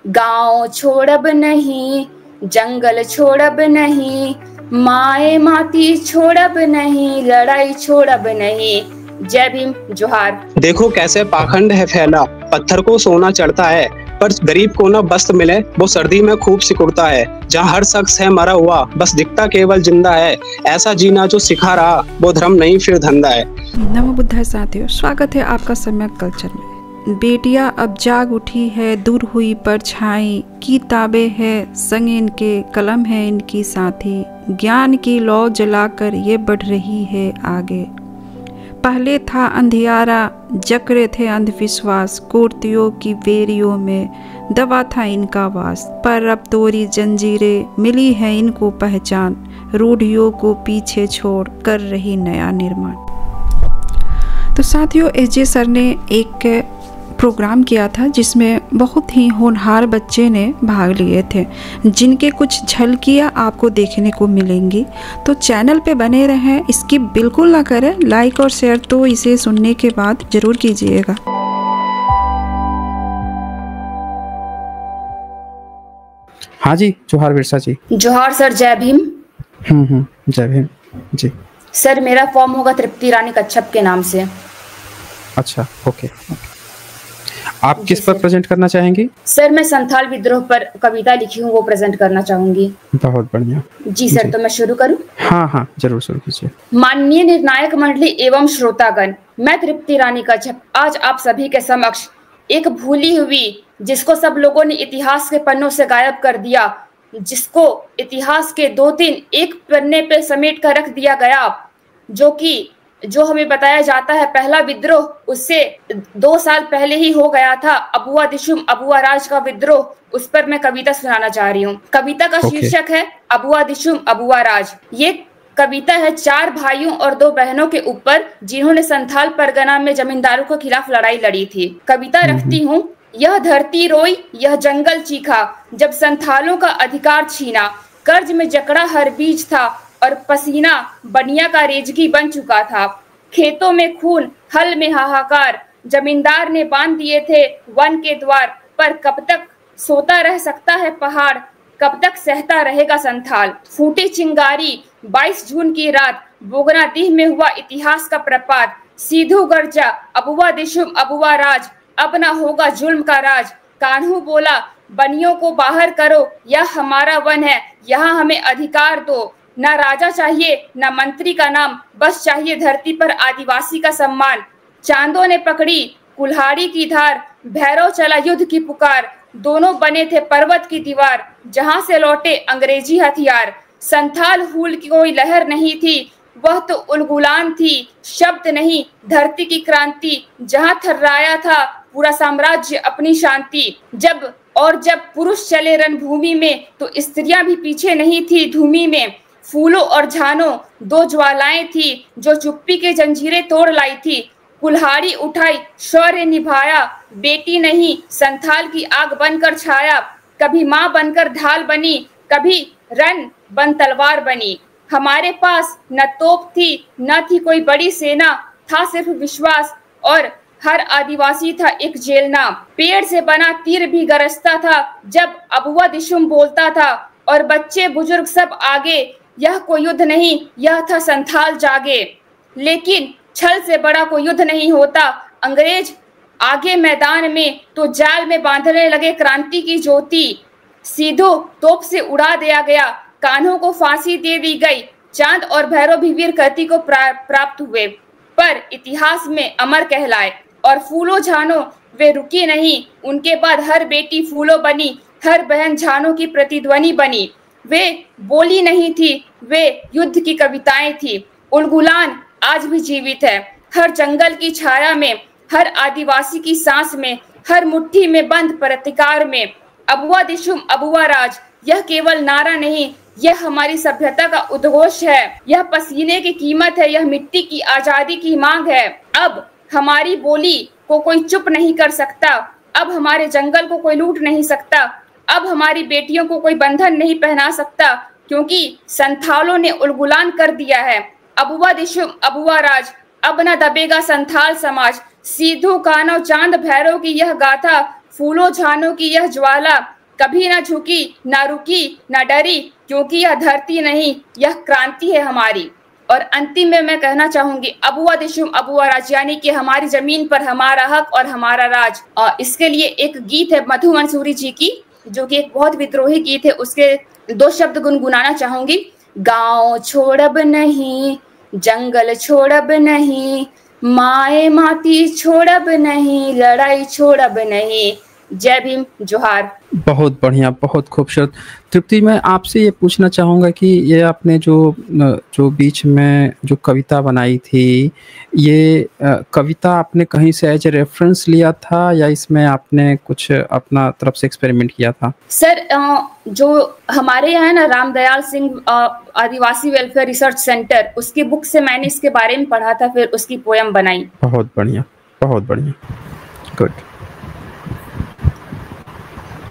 गांव छोड़ब नहीं, जंगल छोड़ब नहीं, माए माटी छोड़ब नहीं, लड़ाई छोड़ब नहीं। जय भीम, जोहार। देखो कैसे पाखंड है फैला, पत्थर को सोना चढ़ता है, पर गरीब को न वस्त्र मिले वो सर्दी में खूब सिकुड़ता है। जहाँ हर शख्स है मरा हुआ, बस दिखता केवल जिंदा है, ऐसा जीना जो सिखा रहा वो धर्म नहीं फिर धंधा है। नमो बुद्धाय साथियों, स्वागत है आपका सम्यक कल्चर में। बेटियां अब जाग उठी है, दूर हुई परछाई, किताबें है संग इनके, कलम है इनकी साथी, ज्ञान की लौ जलाकर ये बढ़ रही है आगे। पहले था अंधियारा, जकरे थे अंधविश्वास, कुर्तियों की वेरियों में दबा था इनका वास, पर अब तोरी जंजीरें मिली है इनको पहचान, रूढ़ियों को पीछे छोड़ कर रही नया निर्माण। तो साथियों, एजे सर ने एक प्रोग्राम किया था जिसमें बहुत ही होनहार बच्चे ने भाग लिए थे, जिनके कुछ झलकियाँ आपको देखने को मिलेंगी। तो चैनल पे बने रहें, स्किप बिल्कुल ना करें, लाइक और शेयर तो इसे सुनने के बाद जरूर कीजिएगा। हाँ जी, जोहार बिरसा जी। जोहार सर, जय भीम। जय भीम जी। सर, मेरा फॉर्म होगा तृप्ति रानी कच्छप के नाम से। अच्छा, ओके। आप किस पर प्रेजेंट करना चाहेंगी? सर, मैं संथाल विद्रोह पर कविता लिखी हूँ, वो प्रेजेंट करना चाहूंगी। बहुत बढ़िया जी सर, तो मैं शुरू करूँ? हाँ, जरूर शुरू कीजिए। माननीय निर्णायक मंडली एवं श्रोतागण, मैं तृप्ति रानी कच्छप आज आप सभी के समक्ष एक भूली हुई, जिसको सब लोगों ने इतिहास के पन्नों से गायब कर दिया, जिसको इतिहास के 2-3 एक पन्ने पे समेट कर रख दिया गया, जो हमें बताया जाता है पहला विद्रोह उससे 2 साल पहले ही हो गया था, अबुआ दिशुम अबुआ राज का विद्रोह। उस पर मैं कविता सुनाना चाह रही हूँ। कविता का शीर्षक है अबुआ दिशुम अबुआ राज। ये कविता है 4 भाइयों और 2 बहनों के ऊपर, जिन्होंने संथाल परगना में जमींदारों के खिलाफ लड़ाई लड़ी थी। कविता रखती हूँ। यह धरती रोई, यह जंगल चीखा, जब संथालों का अधिकार छीना, कर्ज में जकड़ा हर बीज था और पसीना बनिया का रेजगी बन चुका था। खेतों में खून, हल में हाहाकार, जमींदार ने बांध दिए थे वन के द्वार, पर कब तक सोता रह सकता है पहाड़, कब तक सहता रहेगा संथाल। फूटी चिंगारी 22 जून की रात, बोगना दीह में हुआ इतिहास का प्रपात, सीधू गर्जा अबुआ दिशुम अबुआ राज, अब ना होगा जुल्म का राज। कान्हू बोला बनियों को बाहर करो, यह हमारा वन है, यहाँ हमें अधिकार दो। न राजा चाहिए न मंत्री का नाम, बस चाहिए धरती पर आदिवासी का सम्मान। चांदों ने पकड़ी कुल्हाड़ी की धार, भैरव चला युद्ध की पुकार, दोनों बने थे पर्वत की दीवार, जहां से लौटे अंग्रेजी हथियार। संथाल हूल की कोई लहर नहीं थी, वह तो उलगुलान थी, शब्द नहीं धरती की क्रांति, जहां थर्राया था पूरा साम्राज्य अपनी शांति। जब पुरुष चले रणभूमि में, तो स्त्रियां भी पीछे नहीं थी धूमि में। फूलों और झानों 2 ज्वालाएं थी, जो चुप्पी के जंजीरें तोड़ लाई थी। कुल्हाड़ी उठाई शौर्य निभाया, बेटी नहीं संथाल की आग बनकर छाया। कभी माँ बनकर ढाल बनी, कभी रन बन तलवार बनी। हमारे पास न तोप थी, न थी कोई बड़ी सेना, था सिर्फ विश्वास, और हर आदिवासी था एक जेलना। पेड़ से बना तीर भी गरजता था जब अबुआ दिशुम बोलता था, और बच्चे बुजुर्ग सब आगे। यह कोई युद्ध नहीं, यह था संथाल जागे। लेकिन छल से बड़ा कोई युद्ध नहीं होता। अंग्रेज आगे मैदान में, तो जाल में बांधने लगे क्रांति की ज्योति। सीधो तोप से उड़ा दिया गया, कान्हों को फांसी दे दी गई। चांद और भैरव भी वीर गति को प्राप्त हुए, पर इतिहास में अमर कहलाए। और फूलों झानों वे रुकी नहीं, उनके बाद हर बेटी फूलों बनी, हर बहन झानों की प्रतिध्वनि बनी। वे बोली नहीं थी, वे युद्ध की कविताएं थी। उलगुलान आज भी जीवित है, हर जंगल की छाया में, हर आदिवासी की सांस में, हर मुट्ठी में बंद प्रतिकार में। अबुआ दिशुम अबुआ राज, यह केवल नारा नहीं, यह हमारी सभ्यता का उद्घोष है। यह पसीने की कीमत है, यह मिट्टी की आजादी की मांग है। अब हमारी बोली को कोई चुप नहीं कर सकता, अब हमारे जंगल को कोई लूट नहीं सकता, अब हमारी बेटियों को कोई बंधन नहीं पहना सकता, क्योंकि संथालों ने उलगुलान कर दिया है। अबुआ दिशुम अबुआ राज, अब न दबेगा संथाल समाज। सीधू कान्हो चांद भैरव की यह गाथा, फूलों झानों की यह ज्वाला, कभी ना झुकी, ना रुकी, ना डरी, क्योंकि यह धरती नहीं, यह क्रांति है हमारी। और अंतिम में मैं कहना चाहूंगी अबुआ दिशुम अबुआ राज, यानी कि हमारी जमीन पर हमारा हक और हमारा राज। और इसके लिए एक गीत है मधु मंसूरी जी की, जो कि एक बहुत विद्रोही गीत है, उसके 2 शब्द गुनगुनाना चाहूंगी। गांव छोड़ब नहीं, जंगल छोड़ब नहीं, माए माती छोड़ब नहीं, लड़ाई छोड़ब नहीं। जय भीम, जोहार। बहुत बढ़िया, बहुत खूबसूरत। तृप्ति, मैं आपसे ये पूछना चाहूँगा कि ये आपने जो बीच में जो कविता बनाई थी, ये कविता आपने कहीं से एज ए रेफरेंस लिया था या इसमें आपने कुछ अपना तरफ से एक्सपेरिमेंट किया था? सर, जो हमारे यहाँ है ना रामदयाल सिंह आदिवासी वेलफेयर रिसर्च सेंटर, उसकी बुक से मैंने इसके बारे में पढ़ा था, फिर उसकी पोयम बनाई। बहुत बढ़िया, बहुत बढ़िया, गुड।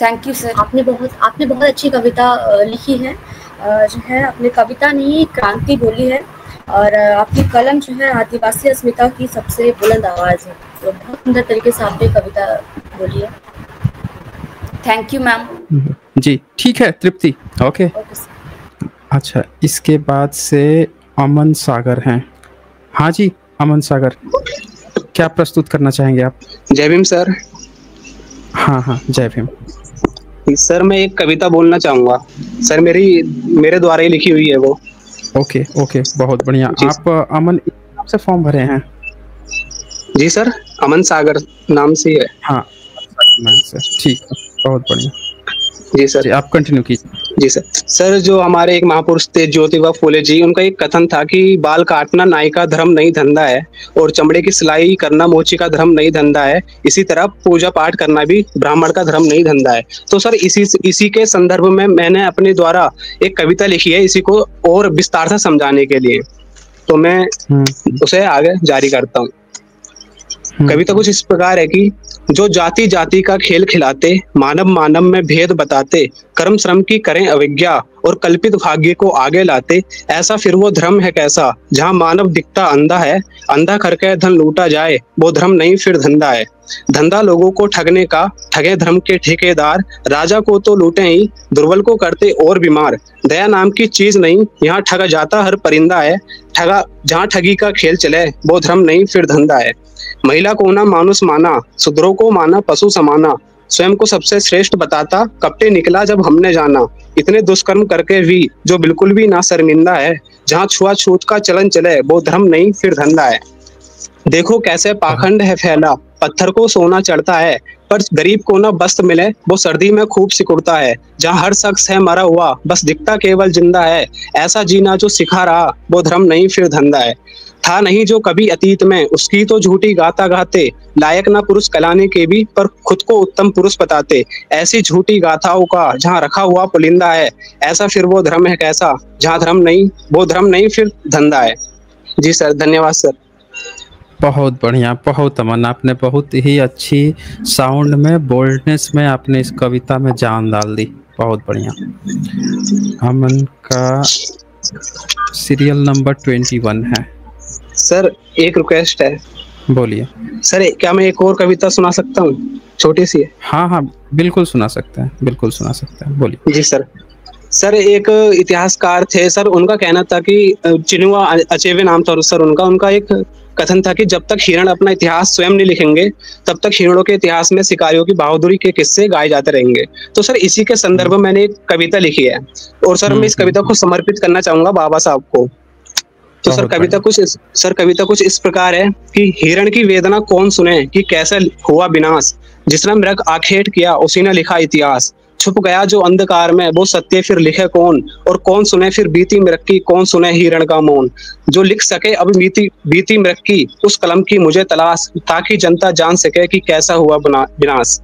Thank you sir. आपने बहुत अच्छी कविता लिखी है, जो है आपने कविता नहीं क्रांति बोली है, और आपकी कलम जो है आदिवासी अस्मिता की सबसे बुलंद आवाज है, तो बहुत सुंदर तरीके से आपने कविता बोली है। Thank you ma'am. जी ठीक है तृप्ति, ओके। अच्छा, इसके बाद से अमन सागर हैं। हाँ जी अमन सागर, क्या प्रस्तुत करना चाहेंगे आप? जय भीम सर। हाँ, जय भीम सर। मैं एक कविता बोलना चाहूंगा सर, मेरे द्वारा ही लिखी हुई है वो। ओके, बहुत बढ़िया। आप अमन नाम से फॉर्म भरे हैं? जी सर, अमन सागर नाम से है। हाँ सर, ठीक है, बहुत बढ़िया। जी सर, आप कंटिन्यू कीजिए। जी सर, जो हमारे एक महापुरुष थे ज्योतिबा फूले जी, उनका एक कथन था कि बाल काटना नाई का धर्म नहीं धंधा है, और चमड़े की सिलाई करना मोची का धर्म नहीं धंधा है, इसी तरह पूजा पाठ करना भी ब्राह्मण का धर्म नहीं धंधा है। तो सर इसी के संदर्भ में मैंने अपने द्वारा एक कविता लिखी है, इसी को और विस्तार से समझाने के लिए, तो मैं उसे आगे जारी करता हूँ। कविता कुछ इस प्रकार है कि जो जाति जाति का खेल खिलाते, मानव मानव में भेद बताते, कर्म श्रम की करें अवज्ञा और कल्पित भाग्य को आगे लाते, ऐसा फिर वो धर्म है कैसा जहां मानव दिखता अंधा है, अंधा करके धन लूटा जाए, वो धर्म नहीं फिर धंधा है। धंधा लोगों को ठगने का, ठगे धर्म के ठेकेदार, राजा को तो लूटे ही, दुर्बल को करते और बीमार। दया नाम की चीज नहीं, यहाँ ठगा जाता हर परिंदा है, ठगा जहाँ ठगी का खेल चले, वो धर्म नहीं फिर धंधा है। महिला को ना मानुष माना, शूद्रों को माना पशु समाना, स्वयं को सबसे श्रेष्ठ बताता, कपटे निकला जब हमने जाना। इतने दुष्कर्म करके भी जो बिल्कुल भी ना शर्मिंदा है, जहाँ छुआछूत का चलन चले, वो धर्म नहीं फिर धंधा है। देखो कैसे पाखंड है फैला, पत्थर को सोना चढ़ता है, पर गरीब को ना वस्त्र मिले, वो सर्दी में खूब सिकुड़ता है। जहाँ हर शख्स है मरा हुआ, बस दिखता केवल जिंदा है, ऐसा जीना जो सिखा रहा, वो धर्म नहीं फिर धंधा है। था नहीं जो कभी अतीत में, उसकी तो झूठी गाता गाते, लायक ना पुरुष कहलाने के भी, पर खुद को उत्तम पुरुष बताते। ऐसी झूठी गाथाओं का जहाँ रखा हुआ पुलिंदा है, ऐसा फिर वो धर्म है कैसा जहाँ धर्म नहीं, वो धर्म नहीं फिर धंधा है। जी सर, धन्यवाद सर। बहुत बढ़िया, बहुत अमन, आपने बहुत ही अच्छी साउंड में, बोल्डनेस में आपने इस कविता में जान डाल दी। बहुत बढ़िया। अमन का सीरियल नंबर 21 है। सर एक रिक्वेस्ट है। बोलिए सर, क्या मैं एक और कविता सुना सकता हूँ? छोटी सी है। हाँ बिल्कुल सुना सकते हैं, बिल्कुल सुना सकते हैं, बोलिए। जी सर, एक इतिहासकार थे सर, उनका कहना था कि चिनुआ अचेबे नाम था सर उनका एक कथन था कि जब तक हिरण अपना इतिहास स्वयं नहीं लिखेंगे, तब तक हिरणों के इतिहास में शिकारियों की बहादुरी के किस्से गाए जाते रहेंगे। तो सर इसी के संदर्भ में मैंने एक कविता लिखी है, और सर मैं इस कविता को समर्पित करना चाहूंगा बाबा साहब को। तो सर कविता कुछ इस प्रकार है कि हिरण की वेदना कौन सुने कि कैसे हुआ विनाश, जिसने मृग आखेट किया उसी ने लिखा इतिहास। छुप गया जो अंधकार में, वो सत्य फिर लिखे कौन, और कौन सुने फिर बीती मृग की, कौन सुने हिरण का मौन। जो लिख सके अब बीती मृग की, उस कलम की मुझे तलाश, ताकि जनता जान सके कि कैसा हुआ विनाश।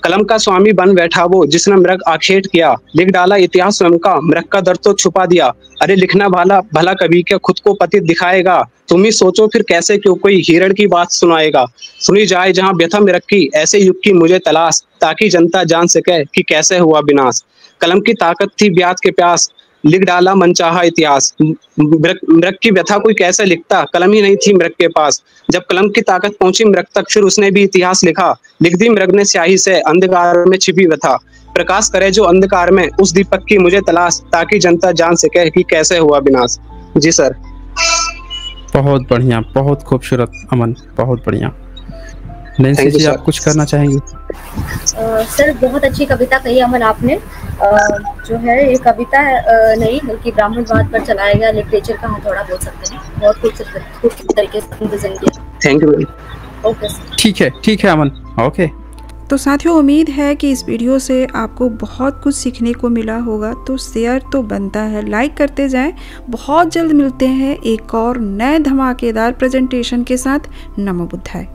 कलम का स्वामी बन बैठा वो, जिसने मृग आखेट किया, लिख डाला इतिहास स्वयं का, मृग का दर्द तो छुपा दिया। अरे लिखना भला कभी क्या खुद को पतित दिखाएगा, तुम ही सोचो फिर कैसे क्यों कोई हिरण की बात सुनाएगा। सुनी जाए जहाँ व्यथा मृग की, ऐसे युग की मुझे तलाश, ताकि जनता जान सके कि कैसे हुआ विनाश। कलम की ताकत थी ब्याज के प्यास, लिख डाला मनचाहा इतिहास। मृग की व्यथा कोई कैसे लिखता, कलम ही नहीं थी मृग के पास। जब कलम की ताकत पहुंची मृग तक, फिर उसने भी इतिहास लिखा, लिख दी मृग ने स्याही से अंधकार में छिपी व्यथा। प्रकाश करे जो अंधकार में उस दीपक की मुझे तलाश, ताकि जनता जान सके कि कैसे हुआ विनाश। जी सर। बहुत बढ़िया, बहुत खूबसूरत अमन, बहुत बढ़िया। नैन्सी जी, आप कुछ करना चाहेंगे? सर बहुत अच्छी कविता कही अमन आपने। जो है ये कविता नहीं बल्कि ब्राह्मणवाद पर चलाया गया लिटरेचर का हथौड़ा बोल सकते हैं। बहुत खूबसूरत तरीके से प्रेजेंट किया। Thank you. Okay sir. ठीक है अमन। ओके। तो साथियों, उम्मीद है कि इस वीडियो से आपको बहुत कुछ सीखने को मिला होगा। तो शेयर तो बनता है, लाइक करते जाएं। बहुत जल्द मिलते हैं एक और नए धमाकेदार प्रेजेंटेशन के साथ। नमो बुद्धाय।